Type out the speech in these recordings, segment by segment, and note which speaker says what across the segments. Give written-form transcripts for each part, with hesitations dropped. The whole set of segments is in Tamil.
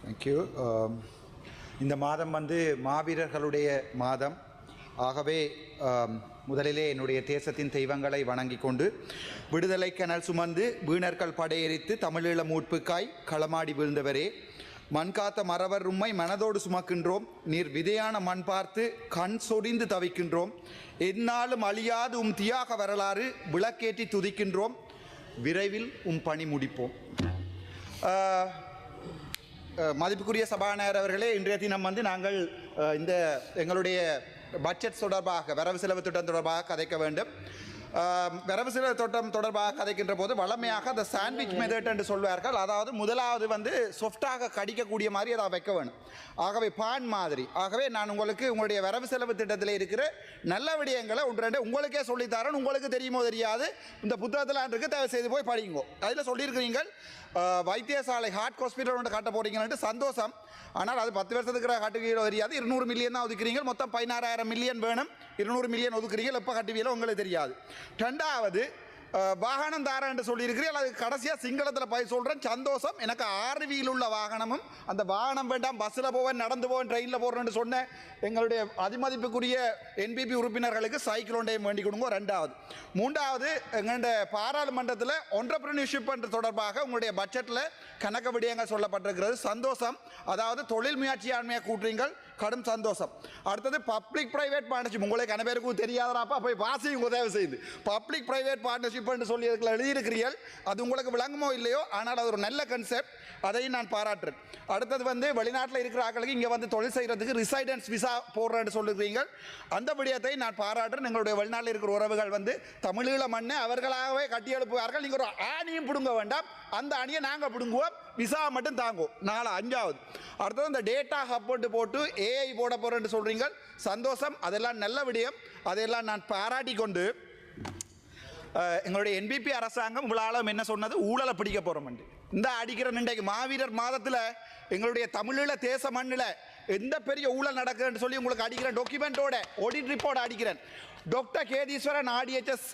Speaker 1: தேங்க்யூ. இந்த மாதம் மாவீரர்களுடைய மாதம். ஆகவே முதலிலே என்னுடைய தேசத்தின் தெய்வங்களை வணங்கி கொண்டு விடுதலை கனல் சுமந்து வீணர்கள் படையெறித்து தமிழீழ மூட்புக்காய் களமாடி வீழ்ந்தவரே, மண் காத்த மறவர் உம்மை மனதோடு சுமக்கின்றோம். நீர் விதையான மண் பார்த்து கண் சொரிந்து தவிக்கின்றோம். எந்நாளும் அழியாது உம் தியாக வரலாறு விளக்கேற்றி துதிக்கின்றோம். விரைவில் உம் பணி முடிப்போம். மதிப்புக்குரிய சபாநாயகர் அவர்களே, இன்றைய தினம் நாங்கள் இந்த எங்களுடைய பட்ஜெட் தொடர்பாக, வரவு செலவு திட்டம் தொடர்பாக கதைக்க வேண்டும். வரவு செலவு திட்டம் தொடர்பாக கதைக்கின்ற போது வளமையாக அந்த சாண்ட்விச் மெத்தட் என்று சொல்வார்கள். அதாவது முதலாவது சாஃப்டாக கடிக்கக்கூடிய மாதிரி அதை வைக்க வேணும். ஆகவே பான் மாதிரி. ஆகவே நான் உங்களுடைய வரவு செலவு திட்டத்தில் இருக்கிற நல்ல விடயங்களை ஒன்று ரெண்டு உங்களுக்கே சொல்லித்தரேன். உங்களுக்கு தெரியுமோ தெரியாது, இந்த புத்தகத்தில் இருக்கு, தயவு செய்து போய் படிங்கோ. அதில் சொல்லியிருக்கிறீங்க வைத்தியசாலை ஹார்ட் ஹாஸ்பிட்டல் ஒன்று கட்ட போறீங்கன்னு. சந்தோஷம். ஆனால் அது 10 வருஷத்துக்கு கட்டுவீங்களோ தெரியாது. 200 மில்லியன் தான் ஒதுக்குறீங்க. மொத்தம் 16,000 மில்லியன் வேணும். 200 மில்லியன் ஒதுக்குறீங்க. எப்போ கட்டுவீங்களோ உங்களுக்கு தெரியாது. ரெண்டாவது, வாகனம் தாரேன் என்று சொல்லியிருக்கிறீர்கள். அது கடைசியாக சிங்களத்தில் போய் சொல்கிறேன். சந்தோஷம். எனக்கு 6 வீல் உள்ள வாகனமும், அந்த வாகனம் வேண்டாம், பஸ்ஸில் போவேன், நடந்து போவேன், ட்ரெயினில் போகிறேன்னு சொன்ன எங்களுடைய அதிமதிப்புக்குரிய என்பிபி உறுப்பினர்களுக்கு சைக்கிள் ஒன்றையும் வேண்டி கொடுங்க. ரெண்டாவது. மூன்றாவது, எங்களுடைய பாராளுமன்றத்தில் ஒன்டர்பிரினர்ஷிப் என்று தொடர்பாக உங்களுடைய பட்ஜெட்டில் கணக்கு விடயங்கள் சொல்லப்பட்டிருக்கிறது. சந்தோஷம். அதாவது தொழில் முயற்சியாண்மையாக கூட்டுறீங்கள். கடும் சந்தோஷம். அடுத்தது பப்ளிக் பிரைவேட் பார்ட்னர்ஷிப். உங்களுக்கு அனைவருக்கும் தெரியாதப்பா போய் வாசியும் உதவி செய்து. பப்ளிக் பிரைவேட் பார்ட்னர்ஷிப் என்று சொல்லி எழுதியிருக்கிறீர்கள். அது உங்களுக்கு விளங்குமோ இல்லையோ, ஆனால் அது ஒரு நல்ல கன்செப்ட். அதையும் நான் பாராட்டுறேன். அடுத்தது வெளிநாட்டில் இருக்கிற ஆட்களுக்கு இங்கே தொழில் செய்கிறதுக்கு ரிசைடன்ஸ் விசா போடுறேன்னு சொல்லுறீங்க. அந்த விடயத்தை நான் பாராட்டுறேன். எங்களுடைய வெளிநாட்டில் இருக்கிற உறவுகள் தமிழீழ மண்ணை அவர்களாகவே கட்டி எழுப்புவார்கள். நீங்கள் ஒரு ஆணியும் பிடுங்க வேண்டாம், அந்த அணியை நாங்கள் பிடுங்குவோம், விசா மட்டும் தாங்குவோம். 5வது. அடுத்தது இந்த டேட்டா ஹப் போட்டு ஏஐ போட போறேன்னு சொல்றீங்க. சந்தோஷம். அதெல்லாம் நல்ல விடயம். அதையெல்லாம் நான் பாராட்டி கொண்டு எங்களுடைய என்பிபி அரசாங்கம் உங்களாலும் என்ன சொன்னது, ஊழலை பிடிக்க போறோம். இந்த அடிக்கிற இன்றைக்கு மாவீரர் மாதத்தில் எங்களுடைய தமிழீழ தேச மண்ணில் எந்த பெரிய ஊழல் நடக்குதுன்னு சொல்லி உங்களுக்கு அடிக்கிறேன். டாக்குமெண்டோட ஆடிட் ரிப்போர்ட் அடிக்கிறேன். டாக்டர் கேதீஸ்வரன் ஆர்டிஎச்எஸ்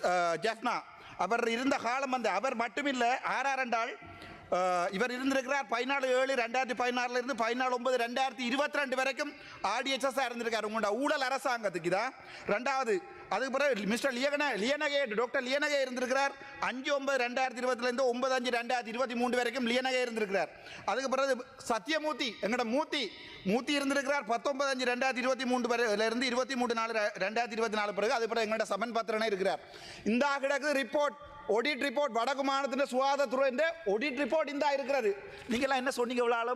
Speaker 1: ஜெஃப்னா அவர் இருந்த காலம் அவர் மட்டுமில்லை, ஆறாண்டாள் இவர் இருந்திருக்கிறார். 14/7/2016 இருந்து 14/9/2022 வரைக்கும் ஆர்டிஎச்எஸ் இருந்திருக்காரு. உங்களோட ஊழல் அரசாங்கத்துக்கு தான். ரெண்டாவது, அதுக்கு பிறகு மிஸ்டர் லியனகே, டாக்டர் லியனகே இருந்திருக்கிறார். 5/9/2020 5/5/2023 வரைக்கும் லியனகே இருந்திருக்கிறார். அதுக்கு பிறகு சத்தியமூர்த்தி, எங்களோட மூர்த்தி இருந்திருக்கிறார். 19/5/2023 இருந்து 23/4/2024 பிறகு. அது பிறகு எங்களோட சமன் பத்திரனே இருக்கிறார். இந்த கிடக்கு ரிப்போர்ட், ஆடிட் ரிப்போர்ட், வடக்கு மாநிலத்தின் சுகாதாரத்துறை ஆடிட் ரிப்போர்ட் இந்த இருக்கிறது. நீங்களாம் என்ன சொன்னீங்க, இவ்வளவு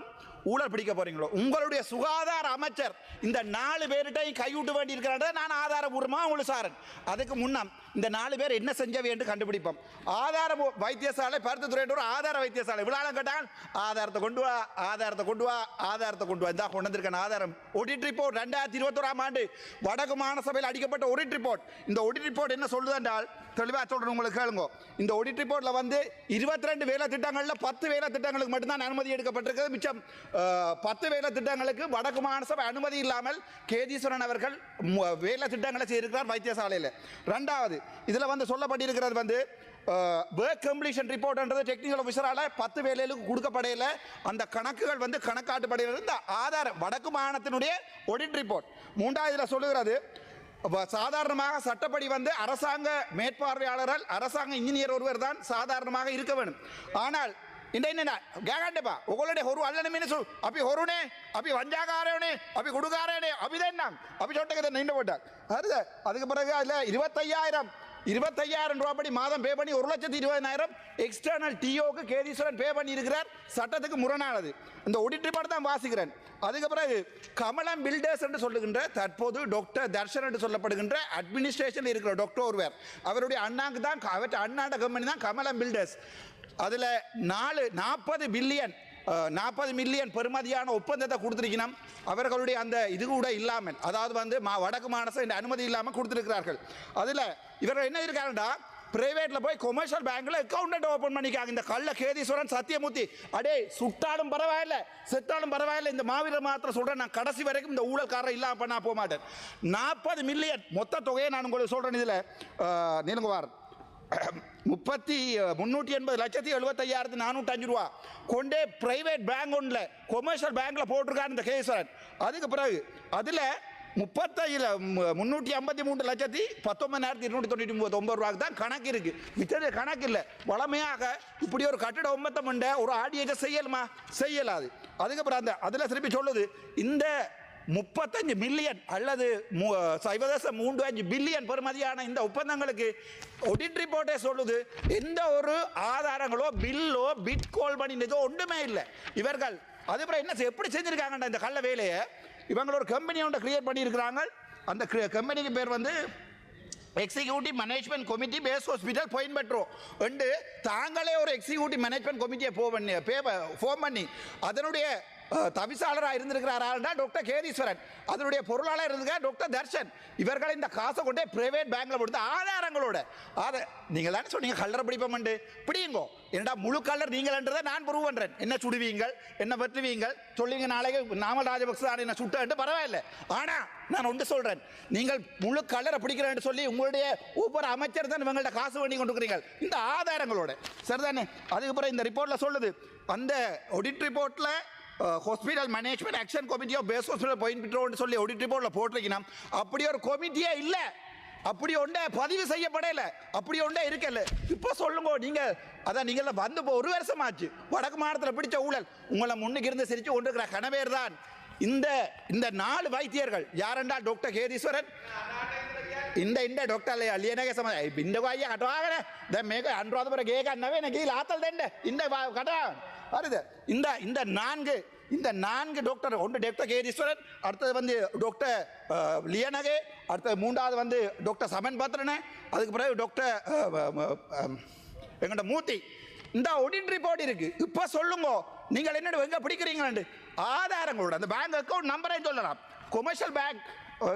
Speaker 1: ஊழல் பிடிக்க போறீங்களோ? உங்களுடைய சுகாதார அமைச்சர் இந்த 4 பேர்கிட்டையும் கைவிட்டு வேண்டி இருக்கிறாங்க. நான் ஆதாரபூர்வமாக உங்களுக்கு சாரன். அதுக்கு முன்னம் இந்த 4 பேர் என்ன செஞ்சவை என்று கண்டுபிடிப்போம். ஆதார வைத்தியசாலை, பருத்தித்துறை ஒரு ஆதார வைத்தியசாலை. இவ்வளவு கேட்டால் ஆதாரத்தை கொண்டு வா, ஆதாரத்தை கொண்டு வா, ஆதாரத்தை கொண்டு வா. இந்த கொண்டு வந்திருக்கான ஆதாரம். ஆடிட் ரிப்போர்ட் 2021 ஆண்டு வடக்கு மாகாண சபையில் அடிக்கப்பட்ட ஆடிட் ரிப்போர்ட். இந்த ஆடிட் ரிப்போர்ட் என்ன சொல்லுது என்றால், தெளிவாக சொல்றேன் உங்களுக்கு கேளுங்க. இந்த ஆடிட் ரிப்போர்ட்ல 22 வேலை திட்டங்கள்ல 10 வேலை திட்டங்களுக்கு மட்டும்தான் அனுமதி எடுக்கப்பட்டிருக்கிறது. மிச்சம் 10 வேலை திட்டங்களுக்கு வடக்கு மாகாண சபை அனுமதி இல்லாமல் கேதீஸ்வரன் அவர்கள் வேலை திட்டங்களை செய்திருக்கிறார் வைத்தியசாலையில். ரெண்டாவது, இதுல சொல்லப்பட்டிருக்கிறது ஒர்க் கம்ப்ளீஷன் ரிப்போர்ட்ன்றது டெக்னிக்கல் ஆஃபீஸரால 10 வேலைகளுக்கு கொடுக்கப்படையில அந்த கணக்குகள் கணக்காட்டுப்படையில் இந்த ஆதார வடக்கு மாகாணத்தினுடைய ஆடிட் ரிப்போர்ட். மூன்றாவது, இதுல சொல்லுகிறது சாதாரணமாக சட்டப்படி அரசாங்க மேற்பார்வையாளர்கள், அரசாங்க இன்ஜினியர் ஒருவர் தான் சாதாரணமாக இருக்க வேண்டும். ஆனால் கேட்காண்டப்பா உங்களுடைய ஒரு அல்லனமே சொல் அப்படி ஒருனே அப்படி வஞ்சாகாரனே அப்படி கொடுக்காரனே அப்படிதான் அப்படி சொட்டதை நின்று போட்டார். அதுக்கு பிறகு அதில் 25,000 ரூபாய் மாதம் பே பண்ணி 1,20,000 எக்ஸ்டர்னல் டிஓக்கு கேதீஸ்வரன் பே பண்ணி இருக்கிறார். சட்டத்துக்கு முரணானது. இந்த ஆடிட் ரிப்போர்ட் தான் வாசிக்கிறேன். அதுக்கு பிறகு கமலம் பில்டர்ஸ் என்று சொல்லுகின்ற தற்போது டாக்டர் தர்ஷன் என்று சொல்லப்படுகின்ற அட்மினிஸ்ட்ரேஷன் இருக்கிற டாக்டர் ஒருவர், அவருடைய அண்ணாக்கு தான், அவற்றை அண்ணாண்ட கம்பெனி தான் கமலம் பில்டர்ஸ். அதில் 40 மில்லியன் பெறுமதியான ஒப்பந்தத்தை கொடுத்திருக்கணும். அவர்களுடைய அந்த இது கூட இல்லாமல், அதாவது வடக்கு மாகாண இந்த அனுமதி இல்லாமல் கொடுத்திருக்கிறார்கள். அதில் இவர்கள் என்ன இருக்காருண்டா, பிரைவேட்ல போய் கொமர்ஷியல் பேங்க்ல அக்கௌண்ட் ஓபன் பண்ணிக்காங்க. இந்த கள்ள கேதீஸ்வரன் சத்தியமூர்த்தி அடே சுட்டாலும் பரவாயில்ல, செத்தாலும் பரவாயில்ல, இந்த மாவீரர் மாத்திரம் சொல்றேன், நான் கடைசி வரைக்கும் இந்த ஊழல்காரர் இல்லாம நான் போக மாட்டேன். 40 மில்லியன் மொத்த தொகையை நான் உங்களுக்கு சொல்றேன். இதுல நீங்க 380,75,405 ரூபா கொண்டே பிரைவேட் பேங்க் ஒன்றில் கொமர்ஷியல் பேங்க்கில் போட்டிருக்காரு இந்த கேசவரன். அதுக்கு பிறகு அதில் 3,53,19,299 ரூபாய்க்கு தான் கணக்கு இருக்கு. மிச்சது கணக்கு இல்லை. வளமையாக இப்படி ஒரு கட்டிட ஒப்பந்தம் உண்ட ஒரு ஆடியேஜை செய்யலுமா? செய்யலாது. அதுக்கப்புறம் அதில் திருப்பி சொல்லுது, இந்த 35 மில்லியன் அல்லது 0.35 பில்லியன் பெறுமதியான இந்த ஒப்பந்தங்களுக்கு ஆடிட் ரிப்போர்ட்டே சொல்லுது, எந்த ஒரு ஆதாரங்களோ பில்லோ பிட்கோல் பண்ணினதோ ஒன்றுமே இல்லை. இவர்கள் அதுக்கப்புறம் என்ன எப்படி செஞ்சிருக்காங்கன்ற இந்த கள்ள வேலையை இவங்க ஒரு கம்பெனி ஒன்றை கிரியேட் பண்ணியிருக்கிறாங்க. அந்த கம்பெனிக்கு பேர் வந்து executive management committee base hospital point பெட்ரோ என்று தாங்களே ஒரு எக்ஸிக்யூட்டிவ் மேனேஜ்மெண்ட் கமிட்டியை ஃபார்ம் பண்ணி அதனுடைய தவிசாளராக இருந்திருக்கிறாரா டாக்டர் கேதீஸ்வரன், அதனுடைய பொருளாளர் இருந்திருக்கார் டாக்டர் தர்ஷன். இவர்கள் இந்த காசை கொண்டே பிரைவேட் பேங்க்ல கொடுத்த ஆதாரங்களோட நீங்கள் தானே சொன்னீங்க கல்லறை பிடிப்போம் பிடிங்கோ. என்னடா முழு கல்லர் நீங்கள்ன்றதை நான் ப்ரூவ் பண்றேன். என்ன சுடுவீங்கள், என்ன வெற்றுவீங்கள் சொல்லிங்க, நாளைக்கு நாமல் ராஜபக்ச என்ன சுட்டு பரவாயில்ல. ஆனா நான் ஒன்று சொல்றேன், நீங்கள் முழு கல்லறை பிடிக்கிறேன் சொல்லி உங்களுடைய ஒவ்வொரு அமைச்சர் தான் இவங்கள்ட்ட காசு பண்ணி கொண்டிருக்கிறீர்கள் இந்த ஆதாரங்களோட, சரிதானே? அதுக்கப்புறம் இந்த ரிப்போர்ட்ல சொல்லுது, அந்த ஆடிட் ரிப்போர்ட்ல hospital management action committee of base hospital point பெட்ரோன்னு சொல்லி ஆடிட் ரிப்போர்ட்ல போட்டிருக்கீங்க. அப்படி ஒரு கமிட்டியே இல்லை, அப்படி ஒன்றே பதிவு செய்யப்படல, அப்படி ஒன்றே இருக்கல. இப்போ சொல்லுங்க, நீங்க அதான் நீங்க வந்து ஒரு வருஷம் ஆச்சு வடக்கு மாநிலத்தில் பிடிச்ச ஊழல் உங்களை முன்னுக்கு இருந்து சிரிச்சு கொண்டிருக்கிற கணவேர் தான் இந்த 4 வைத்தியர்கள். யாரென்றால் டாக்டர் கேதீஸ்வரன், இந்த டாக்டர் ලියනගේ සම බින්දකෝ අයියා කටවාගෙන දැන් මේක අනුරාධපුර ගේ ගන්න වෙන ගිහලා ආතල් දෙන්න இந்த කටවාගෙන හරිද? இந்த 4 டாக்டர், ஒன்று டாக்டர் கேதீஸ்வரன், அடுத்தது வந்து டாக்டர் லியனகே, அடுத்தது 3வது வந்து டாக்டர் சமன் பத்ரனே, அதுக்கு பிறகு டாக்டர் எங்கள்கிட்ட மூர்த்தி. இந்த ஆடிட் ரிப்போர்ட் இருக்கு. இப்போ சொல்லுங்க, நீங்கள் என்ன எங்க பிடிக்கிறீங்களாண்டு ஆதாரங்களோட அந்த பேங்க் அக்கௌண்ட் நம்பரை சொல்லலாம். கொமர்ஷியல் பேங்க்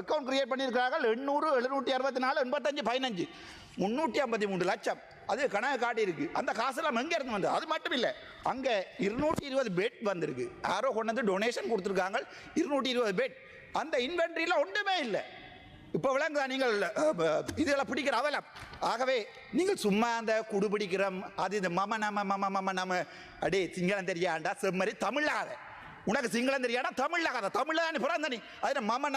Speaker 1: அக்கௌண்ட் கிரியேட் பண்ணியிருக்கிறார்கள் 800 764 85 15 353 லட்சம். அது கணக்கு காட்டி இருக்கு. அந்த காசெல்லாம் எங்கே இருந்து வந்தது? அது மட்டும் இல்லை, அங்கே 220 பெட் வந்திருக்கு. யாரோ கொண்டு வந்து டொனேஷன் கொடுத்துருக்காங்க 220 பெட். அந்த இன்வென்ட்ரியில் ஒன்றுமே இல்லை. இப்போ விளங்குதா நீங்கள் இதெல்லாம் பிடிக்கிற அவலம்? ஆகவே நீங்கள் சும்மா அந்த குடு பிடிக்கிறோம் அது இது மம நம்ம அடே சிங்களம் தெரியாண்டா செம்மறி தமிழாத, உனக்கு சிங்களம் தெரியாடா தமிழாகாத, தமிழ் பிறந்த நீ அது மம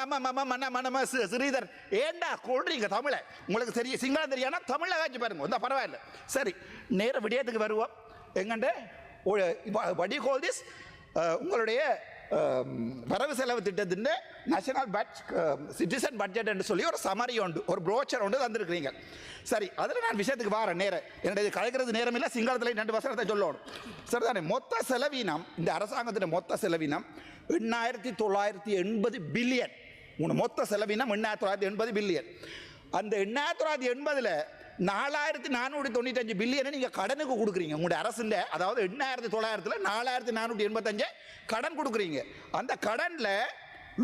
Speaker 1: நம்ம ஸ்ரீதர் ஏண்டா கொள்றீங்க தமிழை? உங்களுக்கு தெரிய சிங்களம் தெரியாதா தமிழை காய்ச்சி பாருங்க, வந்தால் பரவாயில்ல. சரி, நேர விடயத்துக்கு வருவோம். எங்கண்ட வடி ஹோல் திஸ் உங்களுடைய வரவு செலவு திட்டத்தின் நேஷனல் சிட்டிசன் பட்ஜெட் என்று சொல்லி ஒரு சமரி உண்டு, ஒரு ப்ரோச்சர் ஒன்று தந்திருக்கிறீங்க. சரி, அதில் நான் விஷயத்துக்கு வரேன். நேரம் என்னுடைய கலைக்கிறது நேரம் இல்லை, சிங்களத்தில் 2 வசனத்தை சொல்லணும். சரிதானே? மொத்த செலவீனம், இந்த அரசாங்கத்தின் மொத்த செலவீனம் 8,980 பில்லியன். மொத்த செலவீனம் 8,980 பில்லியன். அந்த 8,980ல் 4,495 பில்லியனை நீங்கள் கடனுக்கு கொடுக்குறீங்க உங்களுடைய அரசுல. அதாவது 8,900ல் 4,485 கடன் கொடுக்குறீங்க. அந்த கடனில்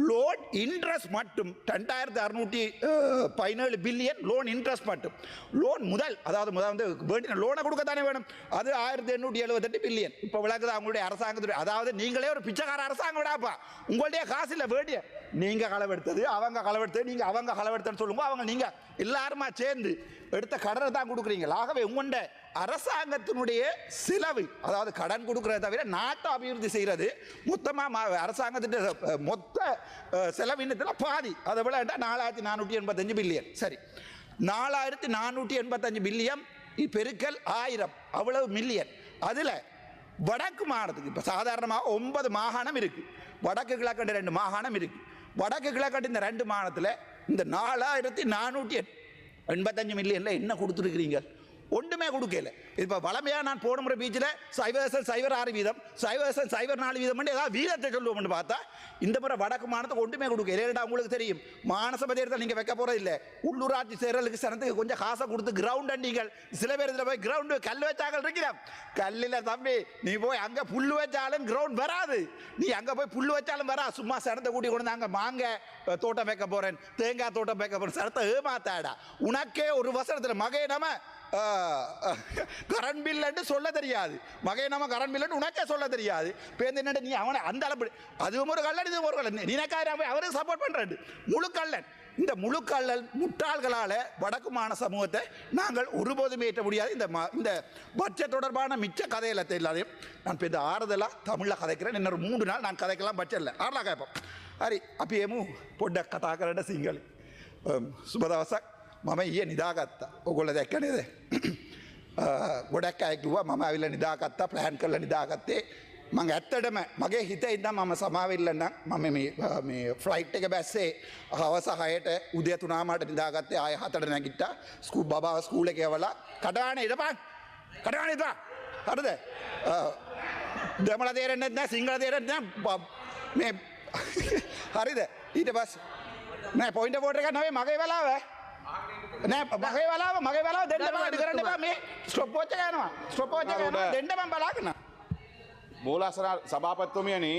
Speaker 1: லோன் இன்ட்ரெஸ்ட் மட்டும் 2,617 பில்லியன் லோன் இன்ட்ரெஸ்ட் மட்டும். லோன் முதல், அதாவது வந்து வேண்டிய லோனை கொடுக்கத்தானே வேணும், அது 1,878 பில்லியன். இப்போ விளக்குது அவங்களுடைய அரசாங்கத்துடைய, அதாவது நீங்களே ஒரு பிச்சைக்கார அரசாங்கம் விடாப்பா, உங்களுடைய காசு இல்லை வேண்டிய, நீங்கள் களவெடுத்தது அவங்க களவெடுத்தது, நீங்கள் அவங்க களவெடுத்தன்னு சொல்லுங்க, அவங்க நீங்கள் எல்லாருமா சேர்ந்து எடுத்த கடனை தான் கொடுக்குறீங்க. ஆகவே உங்கள்ட அரசாங்கத்தினுடைய செலவு, அதாவது கடன் கொடுக்கறத தவிர நாட்டை அபிவிருத்தி செய்கிறது மொத்தமாக அரசாங்கத்தின் மொத்த செலவினத்தில் பாதி, அதை விட 4,485 பில்லியன். சரி, 4,485 பில்லியன் பெருக்கல் 1000 அவ்வளவு மில்லியன். அதில் வடக்கு மாகாணத்துக்கு இப்போ சாதாரணமாக 9 மாகாணம் இருக்குது, வடக்கு கிழக்கண்டு 2 மாகாணம் இருக்குது. வடக்கு கிழக்கண்டு இந்த 2 மாகாணத்தில் இந்த 4,485 மில்லியனில் என்ன கொடுத்துருக்கிறீங்க? ஒன்றுமே கொடுக்கல. இப்போ வளமையாக நான் போன முறை பீச்சில் 0.06% 0.04% ஏதாவது வீதத்தை சொல்லுவோம்னு பார்த்தா இந்த முறை வடக்கு மாநிலத்துக்கு ஒன்றுமே கொடுக்கல. ஏன்னா உங்களுக்கு தெரியும், மாநசபை தேர்தல் நீங்கள் வைக்க போகிறது இல்லை, உள்ளூராட்சி தேர்தலுக்கு சனத்துக்கு கொஞ்சம் காசை கொடுத்து கிரவுண்ட் நீங்கள் சில பேர் இதில் போய் கிரவுண்டு கல் வச்சாக்கள் இருக்கிறோம். கல்லில் தம்பி நீ போய் அங்கே புல் வச்சாலும் கிரவுண்ட் வராது, நீ அங்கே போய் புல் வச்சாலும் வரா. சும்மா சனத்தை கூட்டி கொண்டு அங்கே மாங்காய் தோட்டம் வைக்க போகிறேன், தேங்காய் தோட்டம் வைக்க போகிறேன், சனத்தை ஏமாத்தாடா. உனக்கே ஒரு வசனத்தில் மகே நம்ம கரண்ட் பில் சொல்ல தெரியாது, மகை நம்ம கரண்ட் பில் உனக்கே சொல்ல தெரியாது. பேருந்து என்ன நீ அவனை அந்த அளவு, அதுவும் ஒரு கல்லன் இதுவும் ஒரு கல்லன், நினைக்காக அவருக்கு சப்போர்ட் பண்ணுறேன் முழு கல்லன். இந்த முழுக்கல்லல் முட்டாள்களால் வடக்கு சமூகத்தை நாங்கள் ஒருபோதும் ஏற்ற முடியாது. இந்த பட்ஜெட் தொடர்பான மிச்ச கதையில் எல்லாத்தையும் நான் இப்போ இந்த ஆறுதலாக தமிழில் கதைக்கிறேன். இன்னொரு 3 நாள் நான் கதைக்கலாம் பட்ஜெட்டில் ஆறுலாம் கேட்போம். හරි අපි එමු පොඩ්ඩක් කතා කරන්න සිංහල. සුබ දවසක්. මම ඊයේ නිදාගත්තා. ඔයගොල්ලෝ දැක්ක නේද? ගොඩක් අය කිව්වා මම ඇවිල්ලා නිදාගත්තා, ප්ලෑන් කරලා නිදාගත්තේ. මම ඇත්තටම මගේ හිතේ ඉඳන් මම සමාවෙන්න නම් මම මේ ෆ්ලයිට් එක බැස්සේ හවස 6ට උදේ 3:00ට නිදාගත්තේ. ආයෙ 7ට නැගිට්ටා. බබාව ස්කූල් එකේ යවලා කඩාන ඉඳපන්. කඩාන ඉඳපන්. හරිද? දෙමළ තේරෙන්නේ නැහැ, සිංහල තේරෙන්නේ නැහැ. මේ හරිද? ඊට පස්සේ නෑ පොයින්ට් වෝට් එක නෑ මගේ වෙලාව නෑ මගේ වෙලාව දෙන්න බෑ අඩි කරන්න එපා. මේ ස්ටොප් වොච් එක යනවා. ස්ටොප් වොච් එක යනවා දෙන්න මම බලාගෙන.
Speaker 2: මූලාසන සභාපතිතුමියනි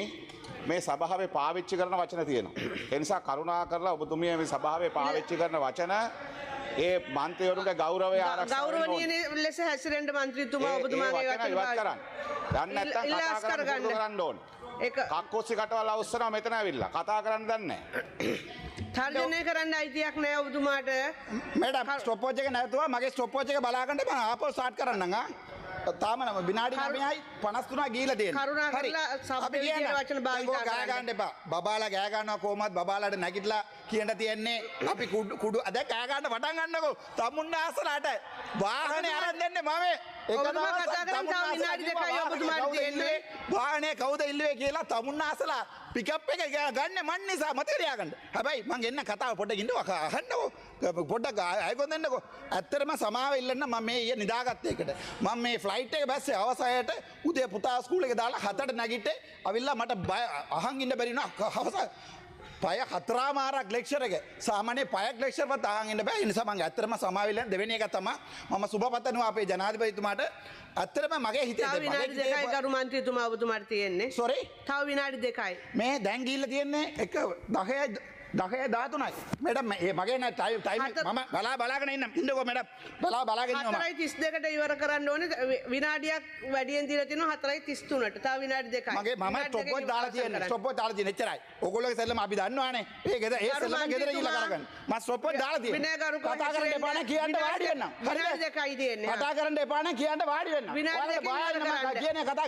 Speaker 2: මේ සභාවේ පාවිච්චි කරන වචන තියෙනවා. ඒ නිසා කරුණා කරලා ඔබතුමිය මේ සභාවේ පාවිච්චි කරන වචන ඒ මන්ත්‍රීවරුන්ගේ ගෞරවය ආරක්ෂා
Speaker 3: ගෞරවනීය ලෙස හැසිරෙන්න මන්ත්‍රීතුමා ඔබතුමාගේ වචන
Speaker 2: ඉවත් කරන්න. දැන් නැත්තම් කතා කරන්න ඕන. කක්කොස්සි කටවල් අවස්සනවා මෙතන ඇවිල්ලා කතා කරන්න දන්නේ නැහැ.
Speaker 3: තර්ජනය කරන්න අයිතියක් නැහැ ඔබතුමාට.
Speaker 1: මැඩම් ස්ටොප් වොච් එක නැතුව මගේ ස්ටොප් වොච් එක බලාගන්න මම ආපහු ස්ටාර්ට් කරන්නම්. තාම නම විනාඩි 9යි 53 ගිහිලා තියෙනවා.
Speaker 3: කරුණා කරලා සභාවේ කියන වචන භාවිත
Speaker 1: ගෑ ගන්න එපා. බබාලා ගෑ ගන්නවා කොහමද බබාලාට නැගිටලා කියන්න තියෙන්නේ අපි කුඩු අද ගෑ ගන්න පටන් ගන්නකෝ. තමුන් ආසලට වාහනේ අරන් දෙන්නේ මම.
Speaker 3: ඔබතුමා කතා කරන් තව විනාඩි 2යි ඔබතුමාට තියෙන්නේ.
Speaker 1: වාහනේ කවුද ඉල්ලුවේ කියලා තමුන් ආසලා පිකප් එක ගන්න මන් නිසා මතක තියාගන්න. හැබැයි මං එන්න කතාව පොඩ්ඩක් ඉන්නකෝ අහන්නකෝ. පොඩ්ඩක් අයකොන් දෙන්නකෝ. ඇත්තටම සමාව ඉල්ලන්න මම මේ ඊයේ නිදාගත්ත එකට. මම මේ ෆ්ලයිට් එක බැස්සේ අවසායට උදේ පුතා ස්කූල් එක දාලා 7ට නැගිට්ටේ. අවිල්ලා මට අහන් ඉන්න බැරි වුණා. හවස පය 4මාරක් ලෙක්චර් එක. සාමාන්‍ය පයක් ලෙක්චර් වත් අහන් ඉන්න බෑ. ඒ නිසා මම ඇත්තටම සමාව ඉල්ලන්න දෙවෙනි එක තමයි මම සුබපතනවා අපේ ජනාධිපතිතුමාට. ඇත්තටම මගේ හිතේ
Speaker 3: තව විනාඩි 2යි ගරු මන්ත්‍රීතුමා ඔබතුමාට තියෙන්නේ.
Speaker 1: සෝරි
Speaker 3: තව විනාඩි 2යි.
Speaker 1: මේ දැන් ගිහිල්ලා තියෙන්නේ 10:13යි. මැඩම් මේ මගේ නෑ ටයිම් මම බලාගෙන ඉන්නකෝ මැඩම්. බලාගෙන ඉන්නවා.
Speaker 3: 4:32ට ඉවර කරන්න ඕනේ. විනාඩියක් වැඩියෙන් දීලා තිනවා 4:33ට. තව විනාඩි 2යි.
Speaker 1: මම ස්ටොප් වොච් දාලා තියෙන්නේ. ස්ටොප් වොච් දාලා තියෙන්නේ එච්චරයි. ඕගොල්ලෝගේ සෙල්ලම අපි දන්නවානේ. ඒ සෙල්ලම ගෙදර ගිහිල්ලා කරගන්න. මම ස්ටොප් වොච් දාලා තියෙන්නේ. කතා කරන්න එපා නේ කියන්න වාඩි වෙන්න.
Speaker 3: විනාඩි 2යි තියෙන්නේ.
Speaker 1: කතා කරන්න එපා නේ කියන්න වාඩි වෙන්න.
Speaker 3: විනාඩි 2යි
Speaker 1: මම කියන්නේ කතා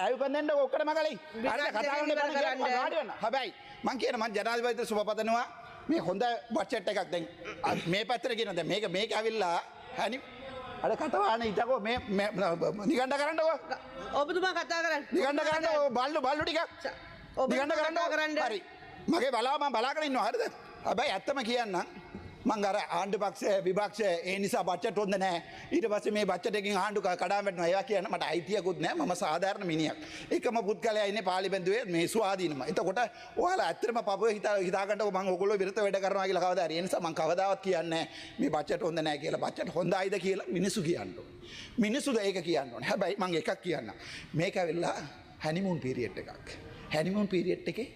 Speaker 1: අයුකන් දෙන්න ඔක්කොටම කලින්. හරිද කතා කරන්න එපා නේ වාඩි වෙන්න. හැබැයි මං කියන මං ජනාධිපතිතුමා සුබපතනවා මේ හොඳ බජට් එකක් දැන් මේ පැත්තට කියන දැන් මේක ඇවිල්ලා හනි අර කතාවන හිටකෝ මේ නිගණ්ඩ කරන්නකෝ
Speaker 3: ඔබතුමා කතා කරන්න
Speaker 1: නිගණ්ඩ කරන්නකෝ බල්ලු ටිකක් නිගණ්ඩ කරන්න හරි මගේ බලාව මම බලාගෙන ඉන්නවා හරිද හැබැයි ඇත්තම කියන්නම් මං අර ආණ්ඩු පක්ෂය විපක්ෂය ඒ නිසා බජට් හොඳ නැහැ ඊට පස්සේ මේ බජට් එකකින් ආණ්ඩු කඩාම් වැටෙනවා ඒවා කියන්න මට අයිතියකුත් නැහැ මම සාධාරණ මිනිහෙක් එකම පුද්ගලයා ඉන්නේ පාර්ලිමේන්තුවේ මේ ස්වාධීනම එතකොට ඔයාලා ඇත්තටම පපුවේ හිතා ගන්නකො මං ඕගොල්ලෝ විරුද්ධ වැඩ කරනවා කියලා කවදා හරි ඒ නිසා මං කවදාවත් කියන්නේ මේ බජට් හොඳ නැහැ කියලා බජට් හොඳයිද කියලා මිනිස්සු කියන්න ඕනේ මිනිස්සුද ඒක කියන්න ඕනේ හැබැයි මං එකක් කියන්නම් මේක ඇවිල්ලා හැනිමූන් පීරියඩ් එකක් හැනිමූන් පීරියඩ් එකේ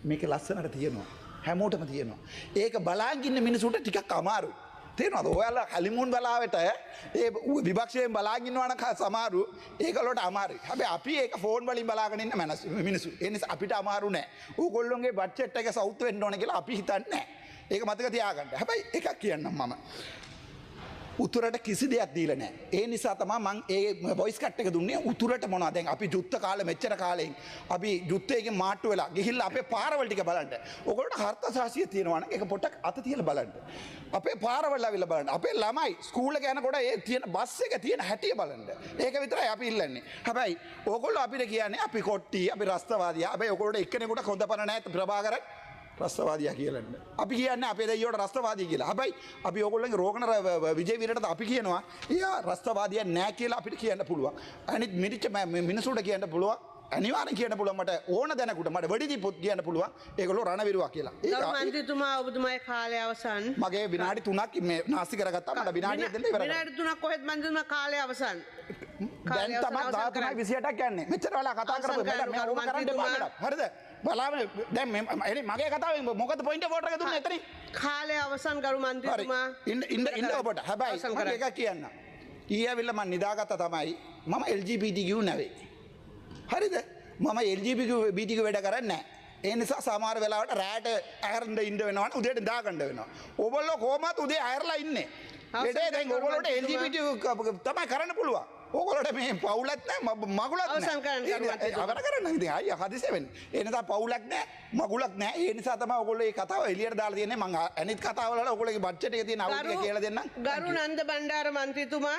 Speaker 1: මේක ලස්සනට තියෙනවා හැමෝටම තියෙනවා. ඒක බලාගෙන ඉන්න මිනිසුන්ට ටිකක් අමාරුයි. තේරෙනවද? ඔයාලා හලිමුන් බලාවට ඒ විපක්ෂයෙන් බලාගෙන ඉන්නවා නම් සමහරු ඒකලට අමාරුයි. හැබැයි අපි ඒක ෆෝන් වලින් බලාගෙන ඉන්න මිනිස්සු. ඒ නිසා අපිට අමාරු නෑ. ඕගොල්ලෝගේ බජට් එක සවුත් වෙන්න ඕනේ කියලා අපි හිතන්නේ නෑ. ඒක මතක තියාගන්න. හැබැයි එකක් කියන්නම් මම. උතුරට කිසි දෙයක් දීලා නැහැ. ඒ නිසා තමයි මම ඒ වොයිස් කට් එක දුන්නේ උතුරට මොනවද? දැන් අපි යුද්ධ කාලේ මෙච්චර කාලෙන් අපි යුද්ධයෙන් මාට්ටු වෙලා ගිහිල්ලා අපේ පාරවල් ටික බලන්න. ඔයගොල්ලෝ හර්ථසාසිය තියෙනවා නම් ඒක පොඩ්ඩක් අත තියලා බලන්න. අපේ පාරවල් අවිල්ලා බලන්න. අපේ ළමයි ස්කූල් එක යනකොට ඒ තියෙන බස් එක තියෙන හැටිය බලන්න. ඒක විතරයි අපි ඉල්ලන්නේ. හැබැයි ඔයගොල්ලෝ අපිට කියන්නේ අපි කොට්ටි, අපි රස්තවාදියා. හැබැයි ඔයගොල්ලෝ එක්කෙනෙකුට හොඳ පණ නැහැ ප්‍රභාකරන් රස්තවාදියා කියලන්න. අපි කියන්නේ අපේ දෙයියෝට රස්තවාදී කියලා. හැබැයි අපි ඕගොල්ලන්ගේ රෝගන විජේ වීරට අපි කියනවා එයා රස්තවාදියා නෑ කියලා අපිට කියන්න පුළුවන්. අනිත් මිරිච්ච මිනිසුන්ට කියන්න පුළුවන්. අනිවාර්යෙන් කියන්න පුළුවන් මට ඕන දැනකට මට වෙඩි දීපොත් කියන්න පුළුවන්. ඒගොල්ලෝ රණවිරුවා කියලා.
Speaker 3: ඒක මන්ත්‍රීතුමා ඔබතුමාගේ කාලය අවසන්.
Speaker 1: මගේ විනාඩි 3ක් මේ නාස්ති කරගත්තා. මට විනාඩියක් දෙන්න ඉවරයි.
Speaker 3: විනාඩි 3ක් කොහෙද මන්ත්‍රීතුමා කාලය අවසන්.
Speaker 1: දැන් තමයි 13:28ක් යන්නේ. මෙච්චර වෙලා කතා කරපු මැඩම් මම ඕක කරන්න එපා මැඩම්. හරිද? බලාගෙන දැන් මගේ කතාවෙන් මොකද පොයින්ට් වෝට් එක දුන්නේ එතනින්? කාලය
Speaker 3: අවසන් ගරු මන්ත්‍රීතුමා.
Speaker 1: ඉන්න ඔබට. හැබැයි මම එකක් කියන්න. ඊයවිල්ලා මම නිදාගත්තා තමයි මම LGBTQ නෙවෙයි. හරිද? මම LGBTQ වැඩ කරන්නේ නැහැ. ඒ නිසා සමහර වෙලාවට රැට ඇරන්න ඉන්න වෙනවා උදේට දාගන්න වෙනවා. ඔයගොල්ලෝ කොහමද උදේ ඇරලා ඉන්නේ? ඒකේ දැන් ඔයගොල්ලෝට LGBT තමයි කරන්න පුළුවන්. ඔයගොල්ලෝට මේ පවුලක් නැහැ මගුලක්
Speaker 3: අවසන් කරන්න
Speaker 1: නැහැ. අවර කරන්න ඉතින් අයියා හදිසිය වෙන්නේ. ඒ නිසා පවුලක් නැහැ මගුලක් නැහැ. ඒ නිසා තමයි ඔයගොල්ලෝ මේ කතාව එළියට දාලා තියෙන්නේ. මම අනිත් කතාවල ඔයගොල්ලෝගේ බජට් එකේ තියෙන අවුල ටික කියලා දෙන්නම්.
Speaker 3: ගරු නන්ද බණ්ඩාර මන්ත්‍රීතුමා